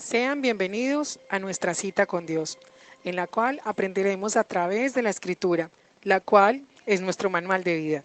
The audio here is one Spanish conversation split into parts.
Sean bienvenidos a nuestra cita con Dios, en la cual aprenderemos a través de la Escritura, la cual es nuestro manual de vida.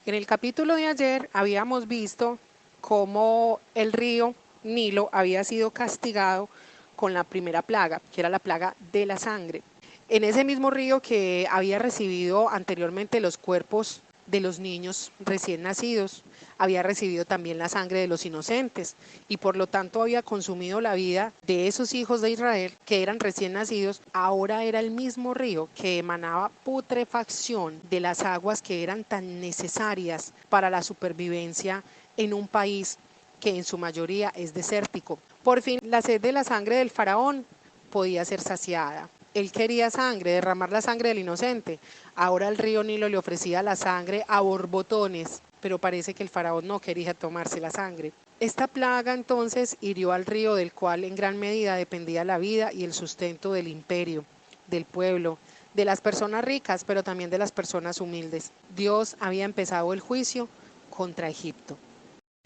En el capítulo de ayer habíamos visto cómo el río Nilo había sido castigado con la primera plaga, que era la plaga de la sangre. En ese mismo río que había recibido anteriormente los cuerpos de los niños recién nacidos, había recibido también la sangre de los inocentes y por lo tanto había consumido la vida de esos hijos de Israel que eran recién nacidos. Ahora era el mismo río que emanaba putrefacción de las aguas que eran tan necesarias para la supervivencia en un país que en su mayoría es desértico. Por fin la sed de la sangre del faraón podía ser saciada. Él quería sangre, derramar la sangre del inocente. Ahora el río Nilo le ofrecía la sangre a borbotones, pero parece que el faraón no quería tomarse la sangre. Esta plaga entonces hirió al río, del cual en gran medida dependía la vida y el sustento del imperio, del pueblo, de las personas ricas, pero también de las personas humildes. Dios había empezado el juicio contra Egipto.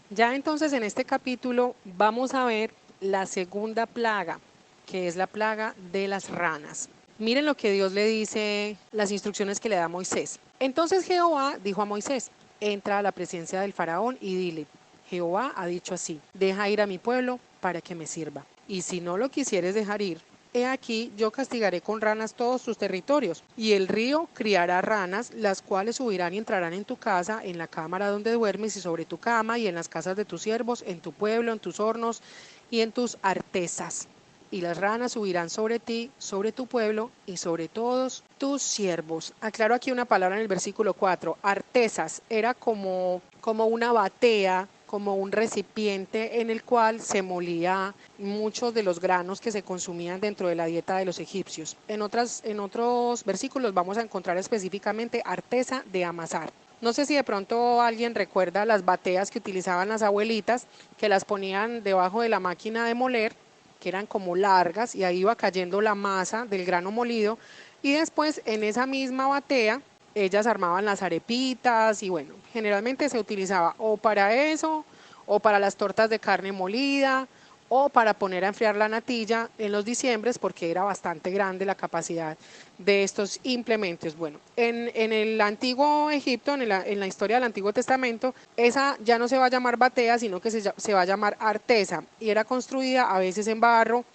Ya entonces en este capítulo vamos a ver la segunda plaga, que es la plaga de las ranas. Miren lo que Dios le dice, las instrucciones que le da a Moisés. Entonces Jehová dijo a Moisés: entra a la presencia del faraón y dile: Jehová ha dicho así, deja ir a mi pueblo para que me sirva. Y si no lo quisieres dejar ir, he aquí yo castigaré con ranas todos tus territorios, y el río criará ranas, las cuales subirán y entrarán en tu casa, en la cámara donde duermes y sobre tu cama, y en las casas de tus siervos, en tu pueblo, en tus hornos y en tus artesas. Y las ranas subirán sobre ti, sobre tu pueblo y sobre todos tus siervos. Aclaro aquí una palabra en el versículo 4. Artesas era como una batea, como un recipiente en el cual se molía muchos de los granos que se consumían dentro de la dieta de los egipcios. En otros versículos vamos a encontrar específicamente artesa de amasar. No sé si de pronto alguien recuerda las bateas que utilizaban las abuelitas, que las ponían debajo de la máquina de moler, que eran como largas, y ahí iba cayendo la masa del grano molido, y después en esa misma batea ellas armaban las arepitas, y bueno, generalmente se utilizaba o para eso, o para las tortas de carne molida, o para poner a enfriar la natilla en los diciembres, porque era bastante grande la capacidad de estos implementos. Bueno, en el antiguo Egipto, en la historia del Antiguo Testamento, esa ya no se va a llamar batea, sino que se va a llamar artesa, y era construida a veces en barro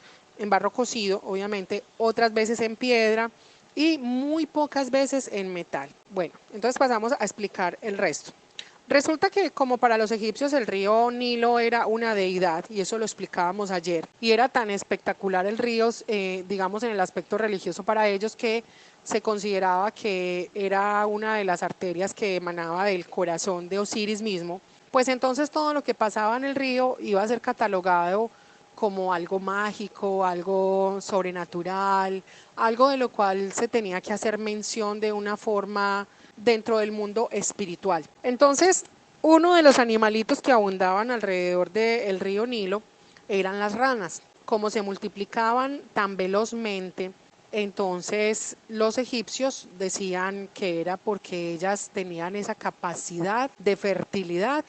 cocido, obviamente, otras veces en piedra y muy pocas veces en metal. Bueno, entonces pasamos a explicar el resto. Resulta que como para los egipcios el río Nilo era una deidad, y eso lo explicábamos ayer, y era tan espectacular el río, digamos en el aspecto religioso para ellos, que se consideraba que era una de las arterias que emanaba del corazón de Osiris mismo. Pues entonces todo lo que pasaba en el río iba a ser catalogado como algo mágico, algo sobrenatural, algo de lo cual se tenía que hacer mención de una forma dentro del mundo espiritual. Entonces, uno de los animalitos que abundaban alrededor del río Nilo eran las ranas. Como se multiplicaban tan velozmente, entonces los egipcios decían que era porque ellas tenían esa capacidad de fertilidad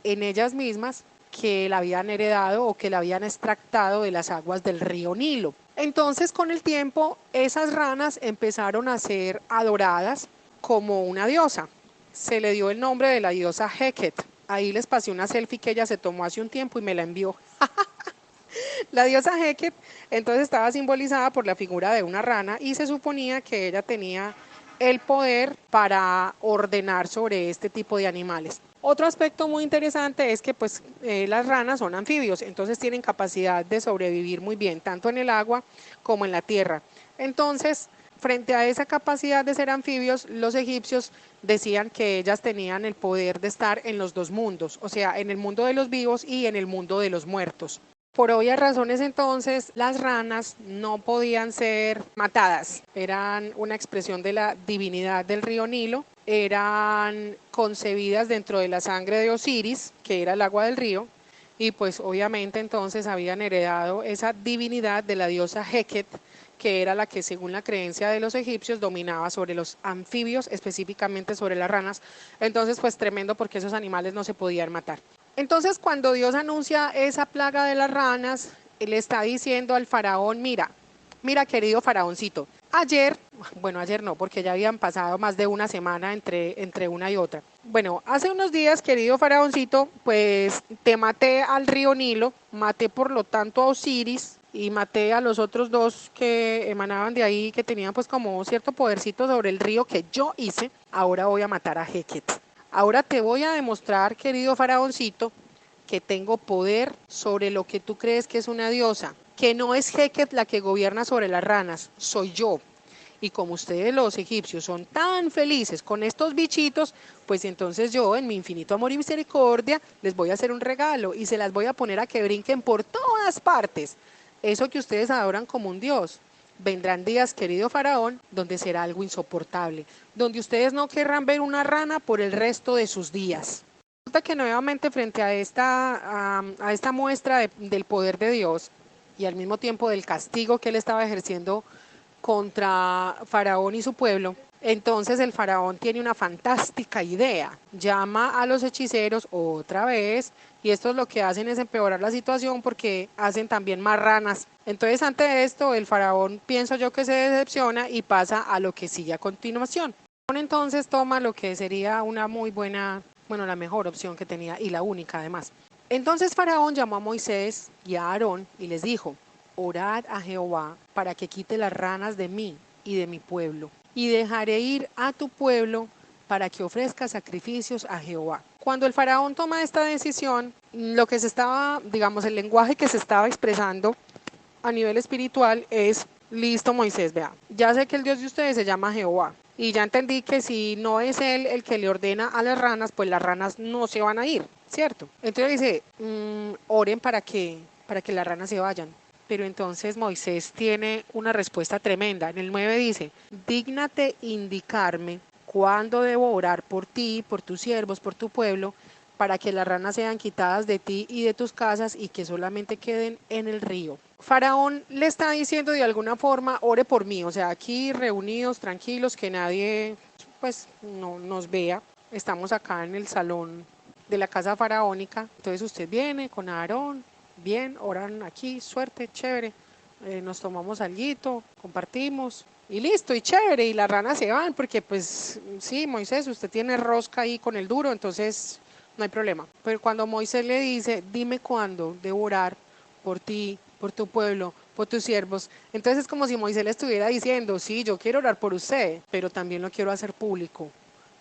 en ellas mismas, que la habían heredado o que la habían extractado de las aguas del río Nilo. Entonces, con el tiempo, esas ranas empezaron a ser adoradas como una diosa. Se le dio el nombre de la diosa Heket. Ahí les pasé una selfie que ella se tomó hace un tiempo y me la envió. La diosa Heket entonces estaba simbolizada por la figura de una rana, y se suponía que ella tenía el poder para ordenar sobre este tipo de animales. Otro aspecto muy interesante es que las ranas son anfibios, entonces tienen capacidad de sobrevivir muy bien, tanto en el agua como en la tierra. Entonces, frente a esa capacidad de ser anfibios, los egipcios decían que ellas tenían el poder de estar en los dos mundos, o sea, en el mundo de los vivos y en el mundo de los muertos. Por obvias razones entonces las ranas no podían ser matadas, eran una expresión de la divinidad del río Nilo, eran concebidas dentro de la sangre de Osiris, que era el agua del río, y pues obviamente entonces habían heredado esa divinidad de la diosa Heket, que era la que según la creencia de los egipcios dominaba sobre los anfibios, específicamente sobre las ranas. Entonces pues tremendo, porque esos animales no se podían matar. Entonces, cuando Dios anuncia esa plaga de las ranas, le está diciendo al faraón, mira querido faraoncito, ayer no, porque ya habían pasado más de una semana entre una y otra. Bueno, hace unos días, querido faraoncito, pues te maté al río Nilo, maté por lo tanto a Osiris y maté a los otros dos que emanaban de ahí, que tenían pues como cierto podercito sobre el río que yo hice. Ahora voy a matar a Heket. Ahora te voy a demostrar, querido faraoncito, que tengo poder sobre lo que tú crees que es una diosa, que no es Heket la que gobierna sobre las ranas, soy yo. Y como ustedes los egipcios son tan felices con estos bichitos, pues entonces yo en mi infinito amor y misericordia les voy a hacer un regalo y se las voy a poner a que brinquen por todas partes. Eso que ustedes adoran como un dios. Vendrán días, querido faraón, donde será algo insoportable, donde ustedes no querrán ver una rana por el resto de sus días. Resulta que nuevamente frente a esta muestra del poder de Dios y al mismo tiempo del castigo que él estaba ejerciendo contra Faraón y su pueblo, entonces el faraón tiene una fantástica idea, llama a los hechiceros otra vez y estos lo que hacen es empeorar la situación porque hacen también más ranas. Entonces ante esto el faraón pienso yo que se decepciona y pasa a lo que sigue a continuación. Entonces toma lo que sería una muy buena, bueno, la mejor opción que tenía y la única además. Entonces Faraón llamó a Moisés y a Aarón y les dijo, orad a Jehová para que quite las ranas de mí y de mi pueblo, y dejaré ir a tu pueblo para que ofrezca sacrificios a Jehová. Cuando el faraón toma esta decisión, lo que se estaba, digamos, el lenguaje que se estaba expresando a nivel espiritual es, listo Moisés, vea, ya sé que el Dios de ustedes se llama Jehová, y ya entendí que si no es él el que le ordena a las ranas, pues las ranas no se van a ir, ¿cierto? Entonces dice, oren para que las ranas se vayan. Pero entonces Moisés tiene una respuesta tremenda. En el 9 dice, dígnate indicarme cuándo debo orar por ti, por tus siervos, por tu pueblo, para que las ranas sean quitadas de ti y de tus casas y que solamente queden en el río. Faraón le está diciendo de alguna forma, ore por mí, o sea, aquí reunidos, tranquilos, que nadie pues no nos vea. Estamos acá en el salón de la casa faraónica, entonces usted viene con Aarón, bien, oran aquí, suerte, chévere, nos tomamos alguito, compartimos y listo, y chévere, y las ranas se van, porque pues sí, Moisés, usted tiene rosca ahí con el duro, entonces no hay problema. Pero cuando Moisés le dice, dime cuándo debo orar por ti, por tu pueblo, por tus siervos, entonces es como si Moisés le estuviera diciendo, sí, yo quiero orar por usted, pero también lo quiero hacer público,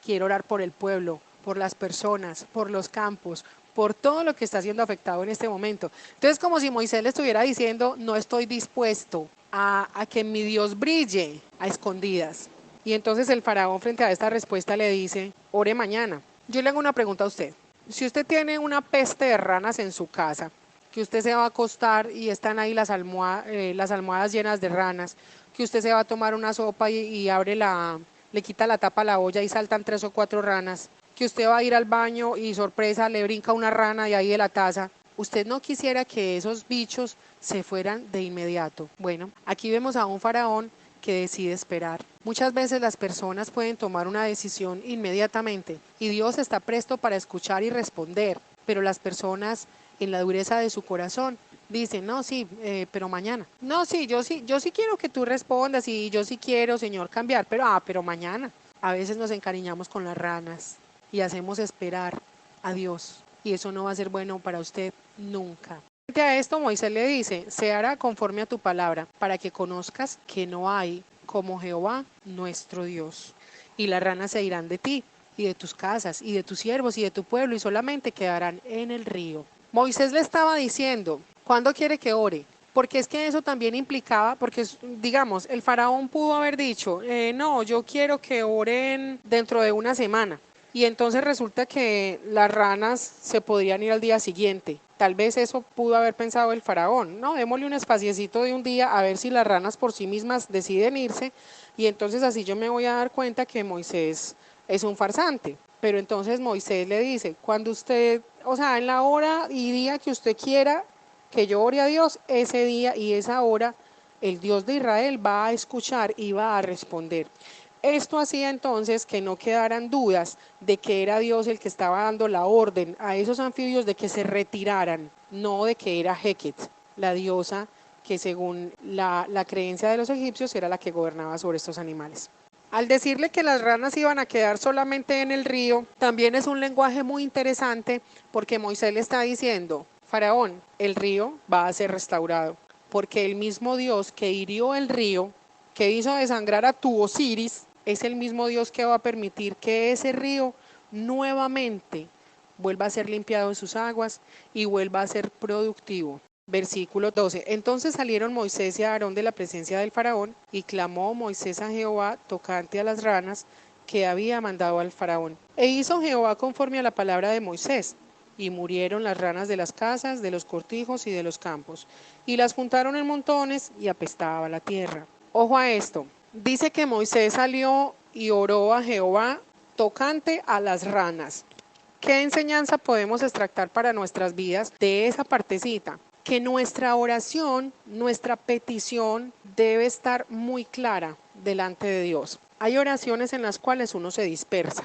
quiero orar por el pueblo, por las personas, por los campos, por todo lo que está siendo afectado en este momento. Entonces como si Moisés le estuviera diciendo, no estoy dispuesto a que mi Dios brille a escondidas. Y entonces el faraón frente a esta respuesta le dice, ore mañana. Yo le hago una pregunta a usted. Si usted tiene una peste de ranas en su casa, que usted se va a acostar y están ahí las almohadas llenas de ranas, que usted se va a tomar una sopa y abre le quita la tapa a la olla y saltan 3 o 4 ranas, que usted va a ir al baño y sorpresa le brinca una rana de ahí de la taza, usted no quisiera que esos bichos se fueran de inmediato. Bueno, aquí vemos a un faraón que decide esperar. Muchas veces las personas pueden tomar una decisión inmediatamente y Dios está presto para escuchar y responder, pero las personas en la dureza de su corazón dicen, no, sí, pero mañana. No, sí, yo sí quiero que tú respondas y yo sí quiero, Señor, cambiar, pero mañana. A veces nos encariñamos con las ranas y hacemos esperar a Dios y eso no va a ser bueno para usted nunca. Frente a esto Moisés le dice, se hará conforme a tu palabra, para que conozcas que no hay como Jehová nuestro Dios. Y las ranas se irán de ti, y de tus casas, y de tus siervos, y de tu pueblo, y solamente quedarán en el río. Moisés le estaba diciendo, ¿cuándo quiere que ore? Porque es que eso también implicaba, porque digamos, el faraón pudo haber dicho, no, yo quiero que oren dentro de una semana. Y entonces resulta que las ranas se podrían ir al día siguiente. Tal vez eso pudo haber pensado el faraón. No, démosle un espaciecito de un día a ver si las ranas por sí mismas deciden irse y entonces así yo me voy a dar cuenta que Moisés es un farsante. Pero entonces Moisés le dice, cuando usted, o sea, en la hora y día que usted quiera que yo ore a Dios, ese día y esa hora, el Dios de Israel va a escuchar y va a responder. Esto hacía entonces que no quedaran dudas de que era Dios el que estaba dando la orden a esos anfibios de que se retiraran, no de que era Heket. la diosa que según la creencia de los egipcios era la que gobernaba sobre estos animales. Al decirle que las ranas iban a quedar solamente en el río, también es un lenguaje muy interesante porque Moisés le está diciendo, Faraón, el río va a ser restaurado, porque el mismo Dios que hirió el río, que hizo desangrar a tu Osiris, es el mismo Dios que va a permitir que ese río nuevamente vuelva a ser limpiado en sus aguas y vuelva a ser productivo. Versículo 12. Entonces salieron Moisés y Aarón de la presencia del faraón, y clamó Moisés a Jehová tocante a las ranas que había mandado al faraón. E hizo Jehová conforme a la palabra de Moisés, y murieron las ranas de las casas, de los cortijos y de los campos, y las juntaron en montones, y apestaba la tierra. Ojo a esto, dice que Moisés salió y oró a Jehová tocante a las ranas. ¿Qué enseñanza podemos extractar para nuestras vidas de esa partecita? Que nuestra oración, nuestra petición debe estar muy clara delante de Dios. Hay oraciones en las cuales uno se dispersa,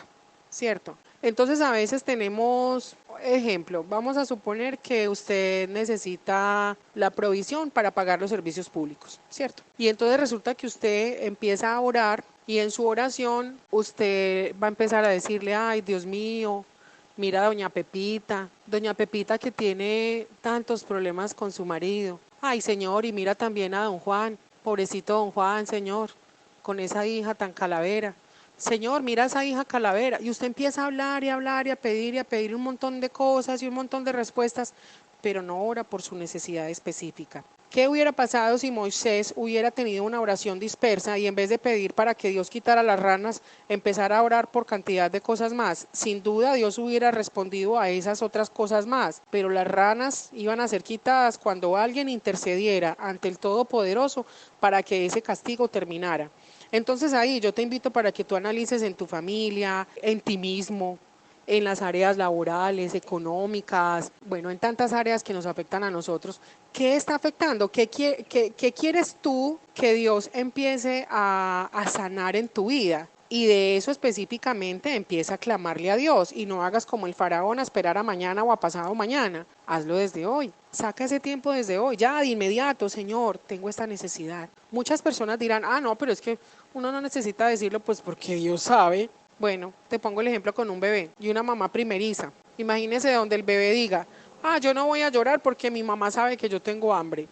¿cierto? Entonces a veces tenemos, ejemplo, vamos a suponer que usted necesita la provisión para pagar los servicios públicos, ¿cierto? Y entonces resulta que usted empieza a orar y en su oración usted va a empezar a decirle, ay, Dios mío, mira a doña Pepita que tiene tantos problemas con su marido. Ay, Señor, y mira también a don Juan, pobrecito don Juan, Señor, con esa hija tan calavera. Señor, mira a esa hija calavera. Y usted empieza a hablar y a hablar y a pedir un montón de cosas y un montón de respuestas, pero no ora por su necesidad específica. ¿Qué hubiera pasado si Moisés hubiera tenido una oración dispersa y en vez de pedir para que Dios quitara las ranas, empezara a orar por cantidad de cosas más? Sin duda Dios hubiera respondido a esas otras cosas más, pero las ranas iban a ser quitadas cuando alguien intercediera ante el Todopoderoso para que ese castigo terminara. Entonces ahí yo te invito para que tú analices en tu familia, en ti mismo, en las áreas laborales, económicas, bueno, en tantas áreas que nos afectan a nosotros. ¿Qué está afectando? ¿Qué quieres tú que Dios empiece a sanar en tu vida? Y de eso específicamente empieza a clamarle a Dios y no hagas como el faraón a esperar a mañana o a pasado mañana. Hazlo desde hoy. Saca ese tiempo desde hoy. Ya de inmediato, Señor, tengo esta necesidad. Muchas personas dirán, ah, no, pero es que uno no necesita decirlo pues porque Dios sabe. Bueno, te pongo el ejemplo con un bebé y una mamá primeriza. Imagínese donde el bebé diga, ah, yo no voy a llorar porque mi mamá sabe que yo tengo hambre.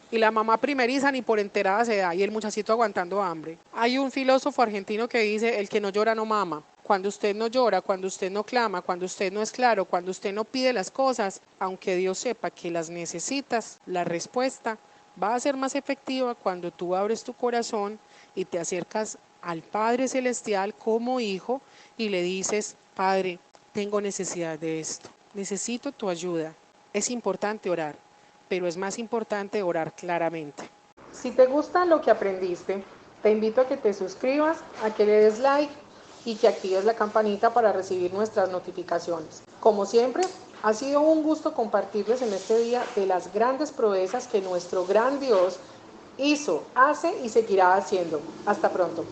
Y la mamá primeriza ni por enterada se da y el muchachito aguantando hambre. Hay un filósofo argentino que dice, el que no llora no mama. Cuando usted no llora, cuando usted no clama, cuando usted no es claro, cuando usted no pide las cosas, aunque Dios sepa que las necesitas, la respuesta va a ser más efectiva cuando tú abres tu corazón y te acercas al Padre Celestial como hijo y le dices, Padre, tengo necesidad de esto, necesito tu ayuda. Es importante orar, pero es más importante orar claramente. Si te gusta lo que aprendiste, te invito a que te suscribas, a que le des like y que actives la campanita para recibir nuestras notificaciones. Como siempre, ha sido un gusto compartirles en este día de las grandes proezas que nuestro gran Dios hizo, hace y seguirá haciendo. Hasta pronto.